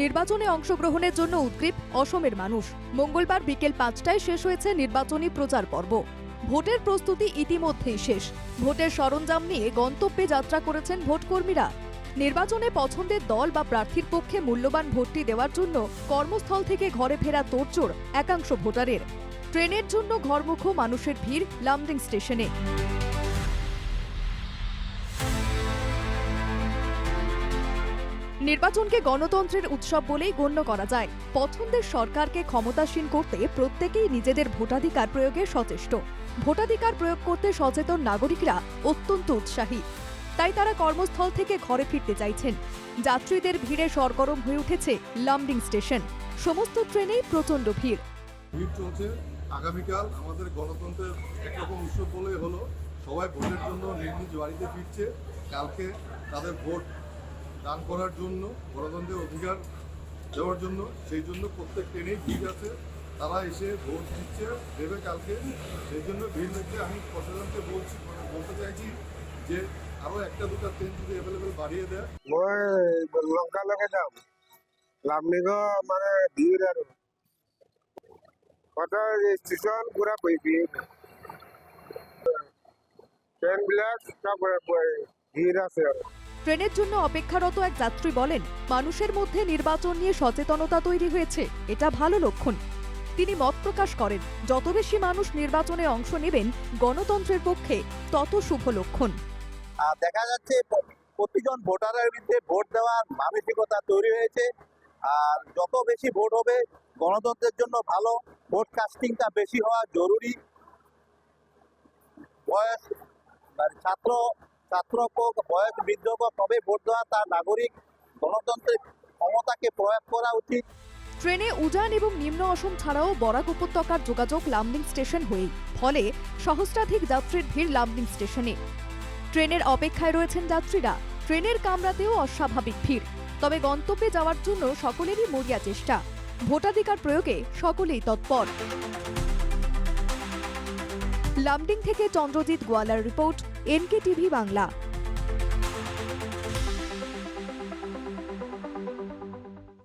নির্বাচনে অংশগ্রহণের জন্য উদ্গ্রীব অসমের মানুষ। মঙ্গলবার বিকেল ৫টায় শেষ হয়েছে নির্বাচনী প্রচার পর্ব। ভোটের প্রস্তুতি ইতিমধ্যেই শেষ। ভোটের সরঞ্জাম নিয়ে গন্তব্যে যাত্রা করেছেন ভোটকর্মীরা। নির্বাচনে পছন্দের দল বা প্রার্থীর পক্ষে মূল্যবান ভোটটি দেওয়ার জন্য কর্মস্থল থেকে ঘরে ফেরা তোড়জোড় একাংশ ভোটারের। ট্রেনের জন্য ঘরমুখো মানুষের ভিড় লামডিং স্টেশনে। নির্বাচনকে গণতন্ত্রের উৎসব বলেই গণ্য করা যায়। পছন্দের সরকারকে ক্ষমতাসীন করতে প্রত্যেকেই নিজেদের ভোটাধিকার প্রয়োগে সচেষ্ট। ভোটাধিকার প্রয়োগ করতে সচেতন নাগরিকরা অত্যন্ত উৎসাহী। তাই তারা কর্মস্থল থেকে ঘরে ফিরতে চাইছেন। যাত্রীদের ভিড়ে সরগরম হয়ে উঠেছে লামডিং স্টেশন। সমস্ত ট্রেনেই প্রচণ্ড ভিড়। ভিড় চলছে। আগামীকাল আমাদের গণতন্ত্রের একরকম উৎসব বলেই হলো। সবাই ভোটের জন্য নিজ নিজ বাড়িতে ফিরছে। কালকে তাদের ভোট দান করার জন্য, গণতন্ত্রের অধিকার দেওয়ার জন্য, সেই জন্য প্রত্যেক ট্রেনেই ভিড় আছে। তারা এসে ভোট দিচ্ছে, দেবে কালকে। সেই জন্য ভিড় লাগছে। আমি প্রশাসনকে বলতে চাইছি যে আরও একটা দুটা ট্রেন যদি অ্যাভেলেবেল বাড়িয়ে দেয়। মই লঙ্কা লগে যাম লামডিং মানে ভিড় আর স্টেশন পুরা ভিড় ট্রেন বিলাক সব ভিড় আছে। ট্রেনের জন্য অপেক্ষারত এক যাত্রী বলেন, মানুষের মধ্যে নির্বাচন নিয়ে সচেতনতা তৈরি হয়েছে, এটা ভালো লক্ষণ। তিনি মত প্রকাশ করেন, যত বেশি মানুষ নির্বাচনে অংশ নেবেন গণতন্ত্রের পক্ষে তত শুভ লক্ষণ। দেখা যাচ্ছে প্রতিজন ভোটারের বিরুদ্ধে ভোট দেওয়ার মানসিকতা তৈরি হয়েছে। আর যত বেশি ভোট হবে গণতন্ত্রের জন্য ভালো। ভোট কাস্টিংটা বেশি হওয়া জরুরি। বয়স ছাত্র হোক, বয়স বৃদ্ধ হোক, তবে ভোট দেওয়া তার নাগরিক। গণতন্ত্রের ক্ষমতাকে প্রয়োগ করা উচিত। ট্রেনে উজান এবং নিম্ন অসম ছাড়াও বরাক উপত্যকার যোগাযোগ লামডিং স্টেশন হয়েই, ফলে সহস্রাধিক যাত্রীর ভিড় লামডিং স্টেশনে। ট্রেনের অপেক্ষায় রয়েছেন যাত্রীরা। ট্রেনের কামরাতেও অস্বাভাবিক ভিড়। তবে গন্তব্যে যাওয়ার জন্য সকলেরই মরিয়া চেষ্টা। ভোটাধিকার প্রয়োগে সকলেই তৎপর। লামডিং থেকে চন্দ্রজিৎ গোয়ালার রিপোর্ট, NK TV বাংলা।